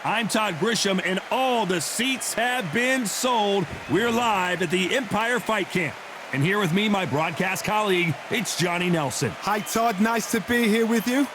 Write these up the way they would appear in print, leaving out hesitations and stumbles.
I'm Todd Grisham, and all the seats have been sold. We're live at the Empire Fight Camp. And here with me, my broadcast colleague, it's Johnny Nelson. Hi, Todd. Nice to be here with you.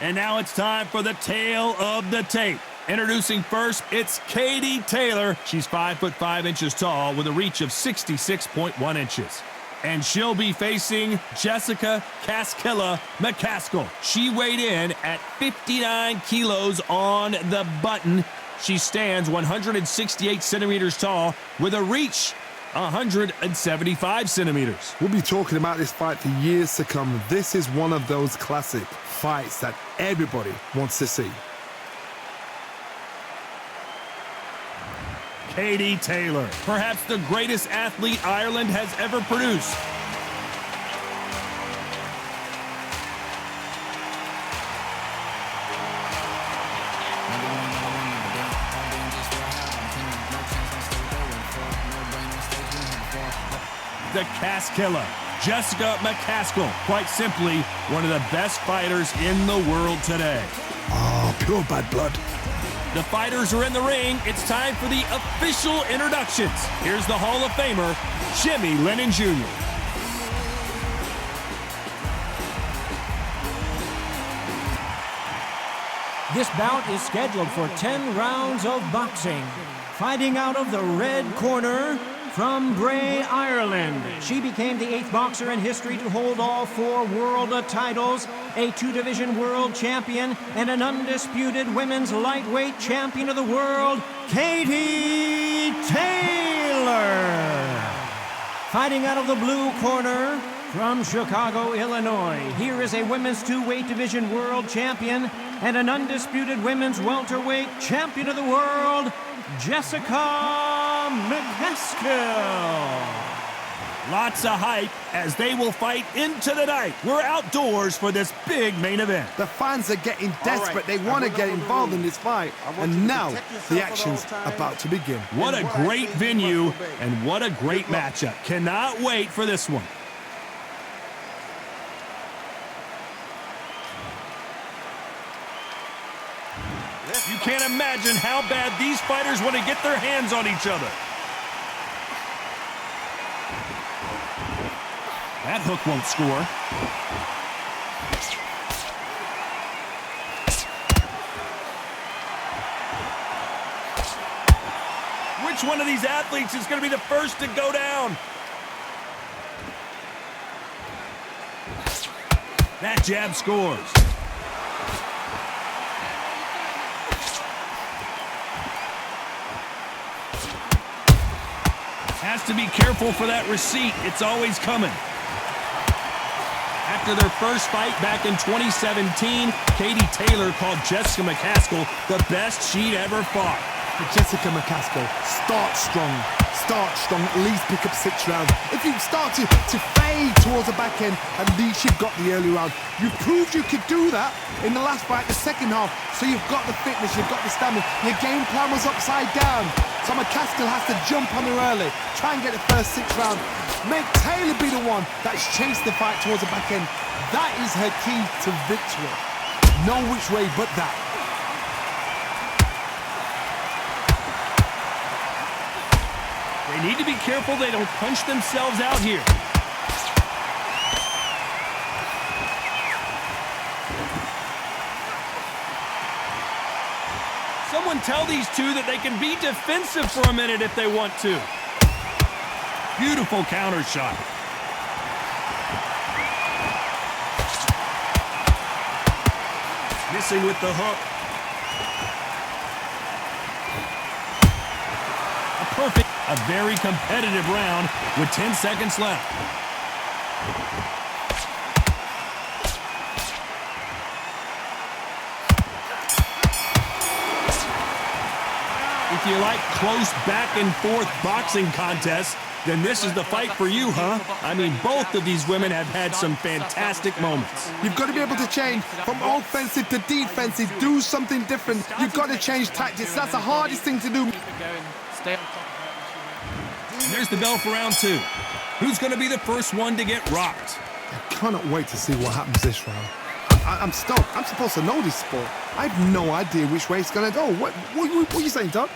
And now it's time for the tale of the tape. Introducing first, it's Katie Taylor. She's 5'5" tall with a reach of 66.1 inches. And she'll be facing Jessica Cascilla McCaskill. She weighed in at 59 kilos on the button. She stands 168 centimeters tall with a reach 175 centimeters. We'll be talking about this fight for years to come. This is one of those classic fights that everybody wants to see. Katie Taylor, perhaps the greatest athlete Ireland has ever produced. The Cascilla, Jessica McCaskill, quite simply one of the best fighters in the world today. Oh, pure bad blood. The fighters are in the ring. It's time for the official introductions. Here's the Hall of Famer, Jimmy Lennon Jr. This bout is scheduled for 10 rounds of boxing. Fighting out of the red corner, from Bray, Ireland, she became the 8th boxer in history to hold all 4 world titles, a 2-division world champion, and an undisputed women's lightweight champion of the world, Katie Taylor. Fighting out of the blue corner, from Chicago, Illinois, here is a women's 2-weight division world champion and an undisputed women's welterweight champion of the world, Jessica McCaskill. Lots of hype as they will fight into the night. We're outdoors for this big main event. The fans are getting desperate. They want to get involved in this fight. And now the action's about to begin. What a great venue and what a great matchup. Cannot wait for this one. You can't imagine how bad these fighters want to get their hands on each other. That hook won't score. Which one of these athletes is going to be the first to go down? That jab scores. Has to be careful for that receipt. It's always coming. After their first fight back in 2017, Katie Taylor called Jessica McCaskill the best she'd ever fought. Jessica McCaskill, start strong, at least pick up 6 rounds. If you start to fade towards the back end, at least you've got the early round. You proved you could do that in the last fight, the second half, so you've got the fitness, you've got the stamina. Your game plan was upside down, so McCaskill has to jump on her early, try and get the first 6 rounds. Make Taylor be the one that's chased the fight towards the back end. That is her key to victory. No which way but that. They need to be careful they don't punch themselves out here. Someone tell these two that they can be defensive for a minute if they want to. Beautiful counter shot. Missing with the hook. A very competitive round with 10 seconds left. If you like close back and forth boxing contests, then this is the fight for you, huh? I mean, both of these women have had some fantastic moments. You've got to be able to change from offensive to defensive, do something different. You've got to change tactics. That's the hardest thing to do. Stay on top. And there's the bell for round 2. Who's going to be the first one to get rocked? I cannot wait to see what happens this round. I'm stumped. I'm supposed to know this sport. I have no idea which way it's going to go. What are you saying, Doug?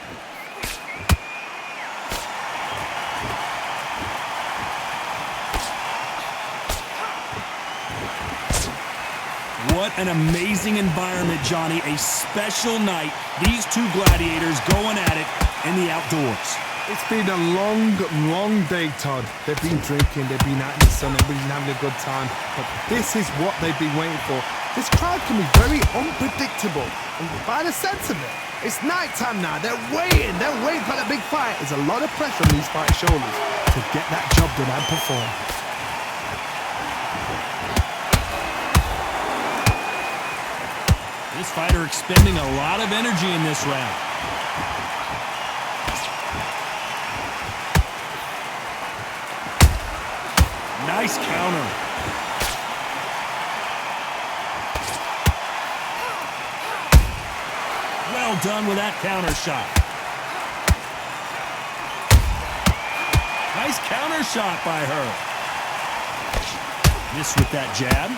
What an amazing environment, Johnny. A special night. These two gladiators going at it in the outdoors. It's been a long, long day, Todd. They've been drinking, they've been out in the sun, they've been having a good time. But this is what they've been waiting for. This crowd can be very unpredictable. And by the sense of it, it's night time now. They're waiting for the big fight. There's a lot of pressure on these fighters' shoulders to get that job done and perform. This fighter expending a lot of energy in this round. Nice counter. Well done with that counter shot. Nice counter shot by her. Missed with that jab.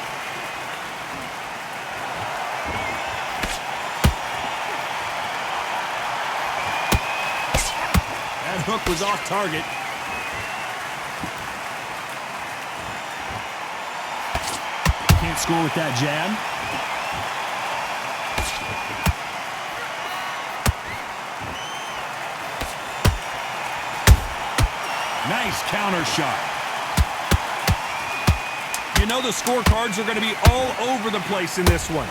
That hook was off target. Can't score with that jab. Nice counter shot. You know the scorecards are going to be all over the place in this one.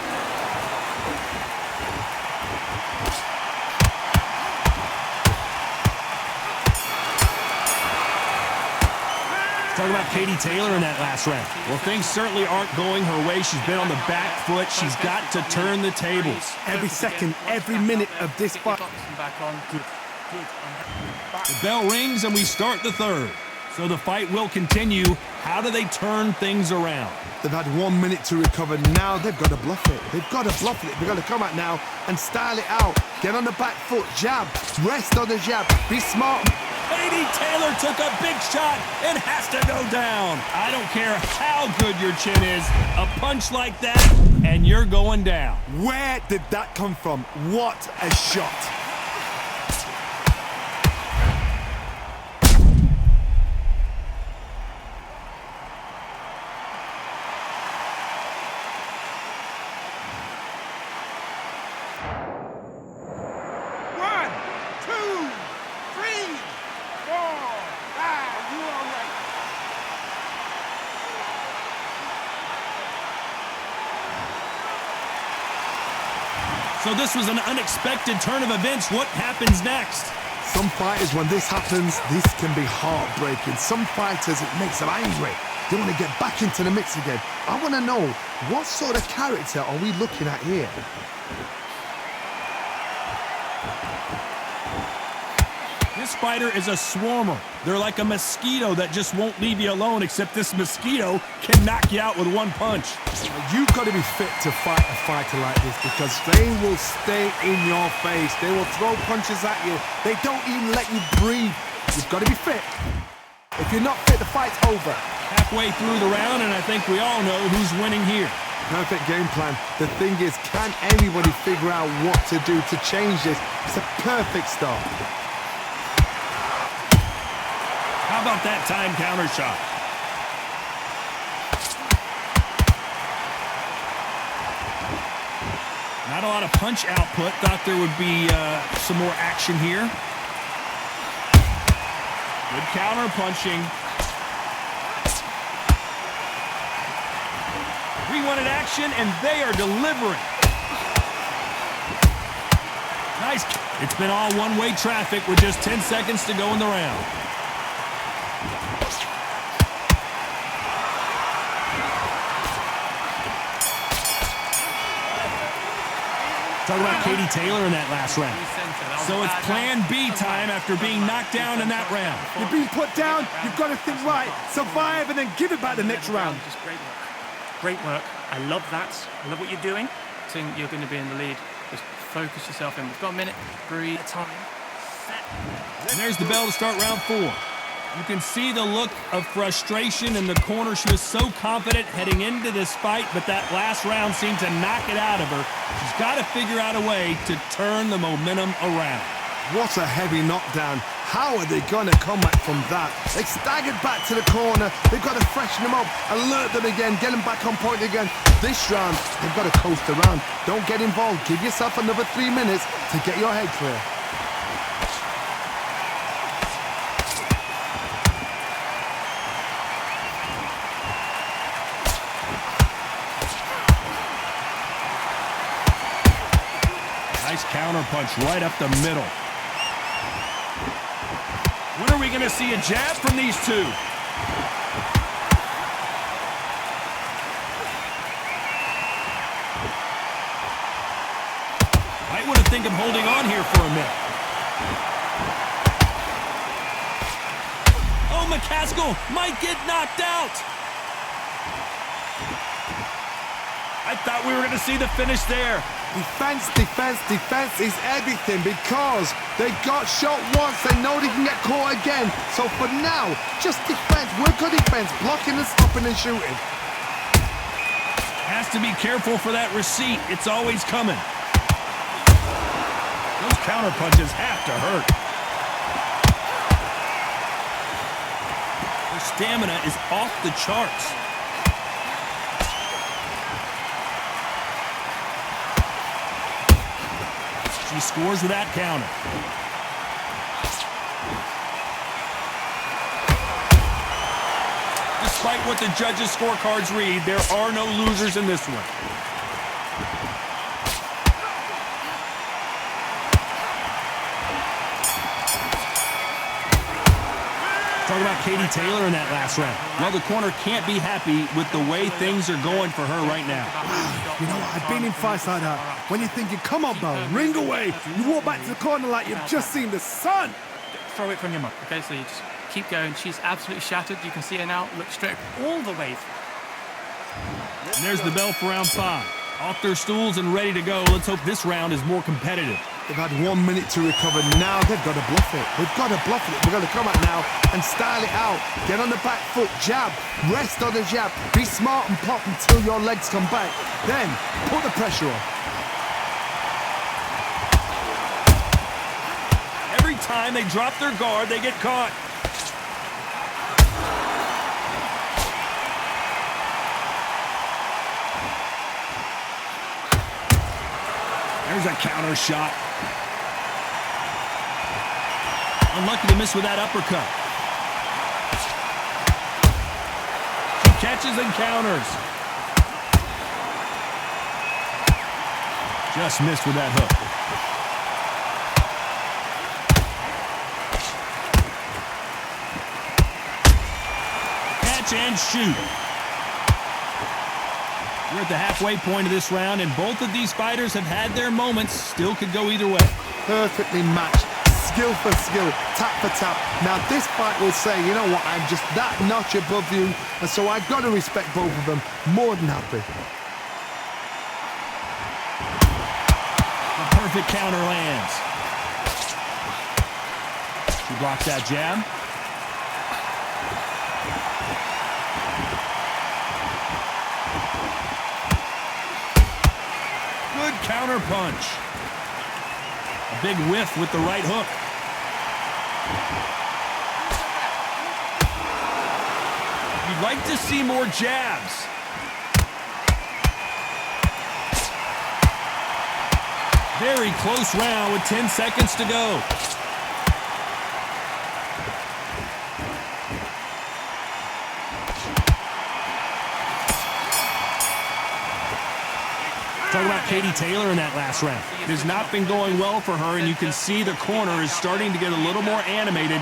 Talk about Katie Taylor in that last round. Well, things certainly aren't going her way. She's been on the back foot. She's got to turn the tables. Every second, every minute of this fight. The bell rings and we start the third. So the fight will continue. How do they turn things around? They've had 1 minute to recover. Now they've got to bluff it. They've got to bluff it. They've got to come out now and style it out. Get on the back foot, jab, rest on the jab, be smart. Katie Taylor took a big shot and has to go down. I don't care how good your chin is. A punch like that, and you're going down. Where did that come from? What a shot. So this was an unexpected turn of events. What happens next? Some fighters, when this happens, this can be heartbreaking. Some fighters, it makes them angry. They want to get back into the mix again. I want to know, what sort of character are we looking at here? This fighter is a swarmer. They're like a mosquito that just won't leave you alone, except this mosquito can knock you out with one punch. You've got to be fit to fight a fighter like this because they will stay in your face. They will throw punches at you. They don't even let you breathe. You've got to be fit. If you're not fit, the fight's over. Halfway through the round, and I think we all know who's winning here. Perfect game plan. The thing is, can anybody figure out what to do to change this? It's a perfect start. How about that time counter shot? Not a lot of punch output. Thought there would be some more action here. Good counter punching. We wanted action, and they are delivering. Nice. It's been all one-way traffic with just 10 seconds to go in the round. Talk about Katie Taylor in that last round. So it's plan B time after being knocked down in that round. You've been put down, you've got to think right, survive and then give it back the next round. Just great work. Great work. I love that. I love what you're doing. I think you're going to be in the lead. Just focus yourself in. We've got a minute. Breathe. Time. And there's the bell to start round 4. You can see the look of frustration in the corner. She was so confident heading into this fight, but that last round seemed to knock it out of her. She's got to figure out a way to turn the momentum around. What a heavy knockdown. How are they going to come back from that? They staggered back to the corner. They've got to freshen them up, alert them again, get them back on point again. This round, they've got to coast around. Don't get involved. Give yourself another 3 minutes to get your head clear. Nice counter punch right up the middle. When are we going to see a jab from these two? Might want to think of holding on here for a minute. Oh, McCaskill might get knocked out. I thought we were going to see the finish there. Defense, defense, defense is everything because they got shot once. They know they can get caught again. So for now, just defense. Work on defense, blocking and stopping and shooting. Has to be careful for that receipt. It's always coming. Those counter punches have to hurt. Her stamina is off the charts. She scores with that counter. Despite what the judges' scorecards read, there are no losers in this one. Talk about Katie Taylor in that last round. Well, the corner can't be happy with the way things are going for her right now. You know what? I've been in fights like that. When you're thinking, come on, Bell, ring away. You walk back to the corner like you've just seen the sun. Throw it from your mouth, okay? So you just keep going. She's absolutely shattered. You can see her now. Look straight all the way through. And there's the bell for round 5. Off their stools and ready to go. Let's hope this round is more competitive. They've had 1 minute to recover. Now they've got to bluff it. They've got to bluff it. They've got to come out now and style it out. Get on the back foot, jab, rest on the jab. Be smart and pop until your legs come back. Then put the pressure on. Every time they drop their guard, they get caught. There's a counter shot. Unlucky to miss with that uppercut. She catches and counters. Just missed with that hook. Catch and shoot. We're at the halfway point of this round, and both of these fighters have had their moments. Still could go either way. Perfectly matched. Skill for skill, tap for tap. Now this fight will say, you know what, I'm just that notch above you, and so I've got to respect both of them. More than happy. The perfect counter lands. She blocks that jab. Good counter punch. A big whiff with the right hook. You'd like to see more jabs. Very close round with 10 seconds to go. Talk about Katie Taylor in that last round. It has not been going well for her, and you can see the corner is starting to get a little more animated.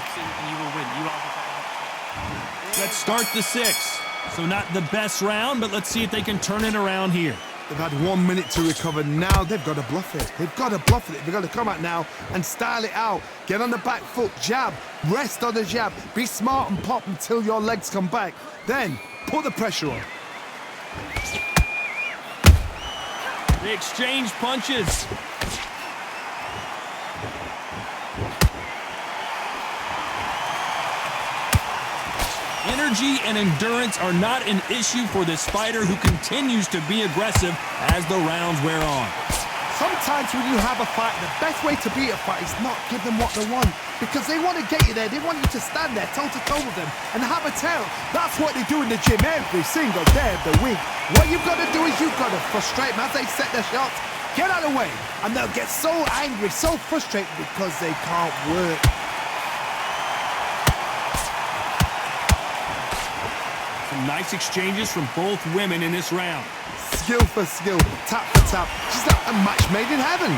Let's start the 6th. So not the best round, but let's see if they can turn it around here. They've had 1 minute to recover. Now they've got to bluff it. They've got to bluff it. They've got to come out now and style it out. Get on the back foot, jab, rest on the jab. Be smart and pop until your legs come back. Then put the pressure on. They exchange punches. Energy and endurance are not an issue for this fighter who continues to be aggressive as the rounds wear on. Sometimes when you have a fight, the best way to beat a fight is not give them what they want. Because they want to get you there. They want you to stand there toe-to-toe with them and have a tail. That's what they do in the gym every single day of the week. What you've got to do is you've got to frustrate them as they set their shots. Get out of the way. And they'll get so angry, so frustrated because they can't work. Some nice exchanges from both women in this round. Skill for skill, tap for tap. She's like a match made in heaven.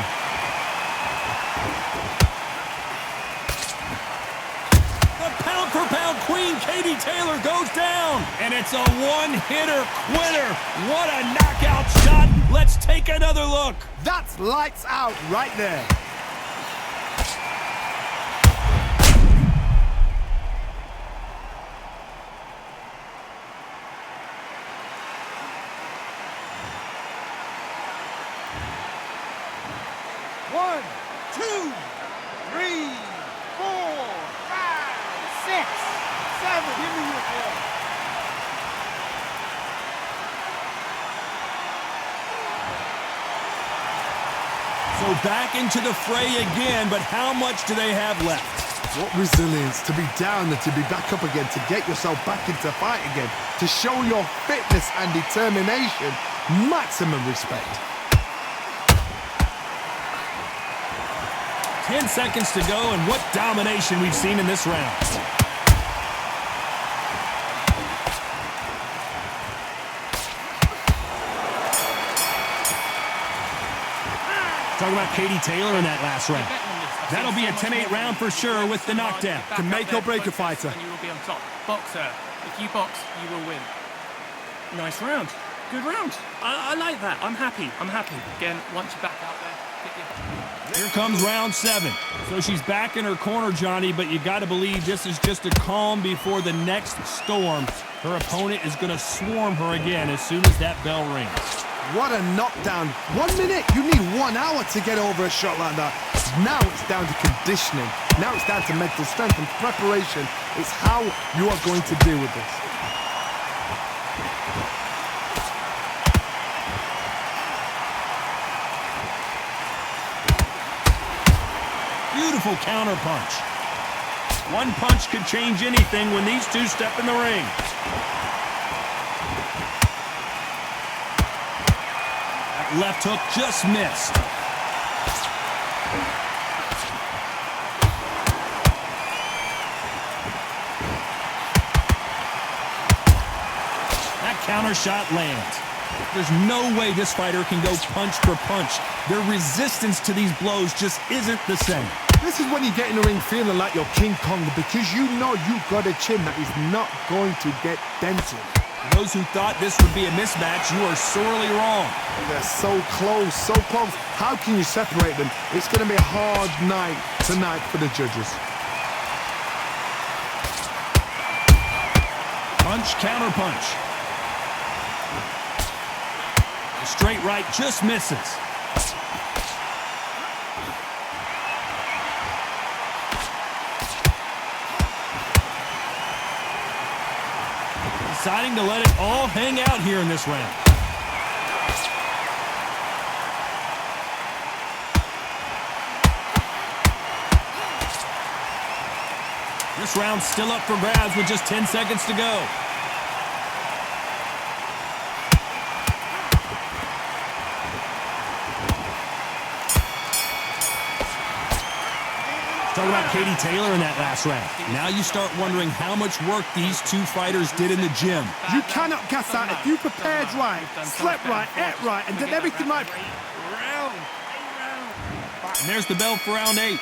The pound-for-pound queen, Katie Taylor, goes down. And it's a one-hitter quitter. What a knockout shot. Let's take another look. That's lights out right there. One, two, three, 4, 5, 6, 7. Give me your ball. So back into the fray again, but how much do they have left? What resilience to be down and to be back up again, to get yourself back into fight again, to show your fitness and determination. Maximum respect. 10 seconds to go, and what domination we've seen in this round. Talking about Katie Taylor in that last round. That'll be a 10-8 round for sure with the knockdown. Can make or break a fighter. And you will be on top. Boxer, if you box, you will win. Nice round. Good round. I like that. I'm happy. I'm happy. Again, once you're back out there, get your... Here comes round 7. So she's back in her corner, Johnny, but you got to believe this is just a calm before the next storm. Her opponent is going to swarm her again as soon as that bell rings. What a knockdown. 1 minute, you need 1 hour to get over a shot like that. Now it's down to conditioning. Now it's down to mental strength and preparation. It's how you are going to deal with this. Beautiful counter punch. One punch could change anything when these two step in the ring. That left hook just missed. That counter shot lands. There's no way this fighter can go punch for punch. Their resistance to these blows just isn't the same. This is when you get in the ring feeling like you're King Kong because you know you've got a chin that is not going to get dented. Those who thought this would be a mismatch, you are sorely wrong. They're so close, so close. How can you separate them? It's going to be a hard night tonight for the judges. Punch, counter punch. The straight right just misses. Deciding to let it all hang out here in this round. This round's still up for grabs with just 10 seconds to go. Talking about Katie Taylor in that last round. Now you start wondering how much work these two fighters did in the gym. You cannot guess that if you prepared right, slept right, ate right, and did everything right. And there's the bell for round 8.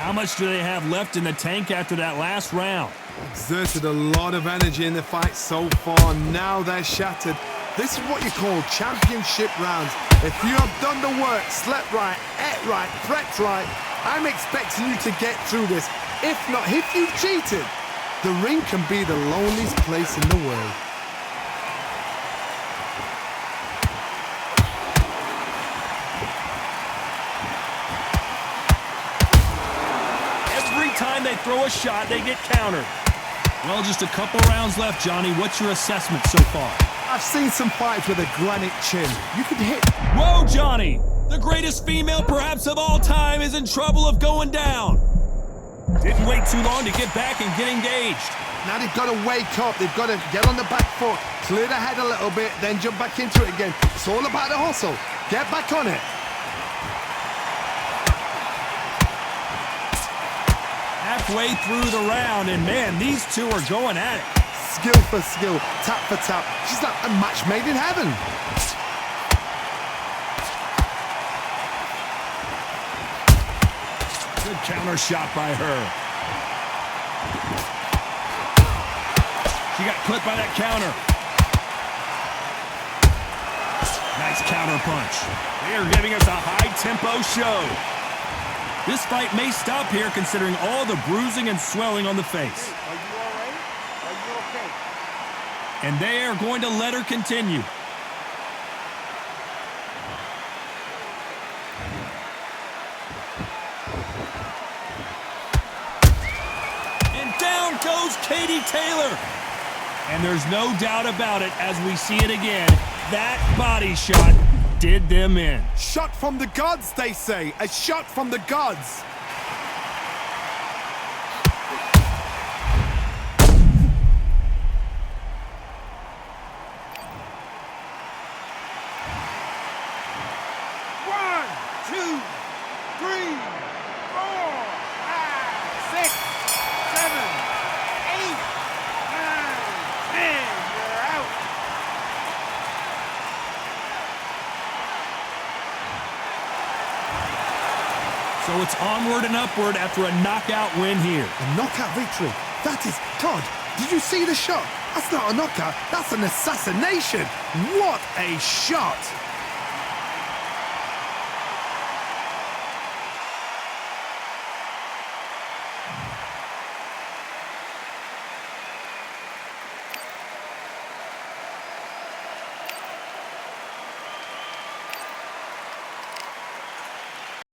How much do they have left in the tank after that last round? Exerted a lot of energy in the fight so far. Now they're shattered. This is what you call championship rounds. If you have done the work, slept right, ate right, prepped right, I'm expecting you to get through this. If not, if you've cheated, the ring can be the loneliest place in the world. Every time they throw a shot, they get countered. Well, just a couple rounds left, Johnny. What's your assessment so far? I've seen some fights with a granite chin. You could hit. Whoa, Johnny! The greatest female perhaps of all time is in trouble of going down. Didn't wait too long to get back and get engaged. Now they've got to wake up. They've got to get on the back foot, clear the head a little bit, then jump back into it again. It's all about the hustle. Get back on it. Halfway through the round, and man, these two are going at it. Skill for skill, tap for tap. She's like a match made in heaven. Good counter shot by her. She got clipped by that counter. Nice counter punch. They are giving us a high-tempo show. This fight may stop here considering all the bruising and swelling on the face. Are you all right? Are you okay? And they are going to let her continue. And down goes Katie Taylor. And there's no doubt about it as we see it again. That body shot did them in. Shot from the gods, they say. A shot from the gods. One, two, three, 4, 5, 6, 7, 8, 9, 10. You're out. So it's onward and upward after a knockout win here. A knockout victory. That is, God, did you see the shot? That's not a knockout, that's an assassination. What a shot.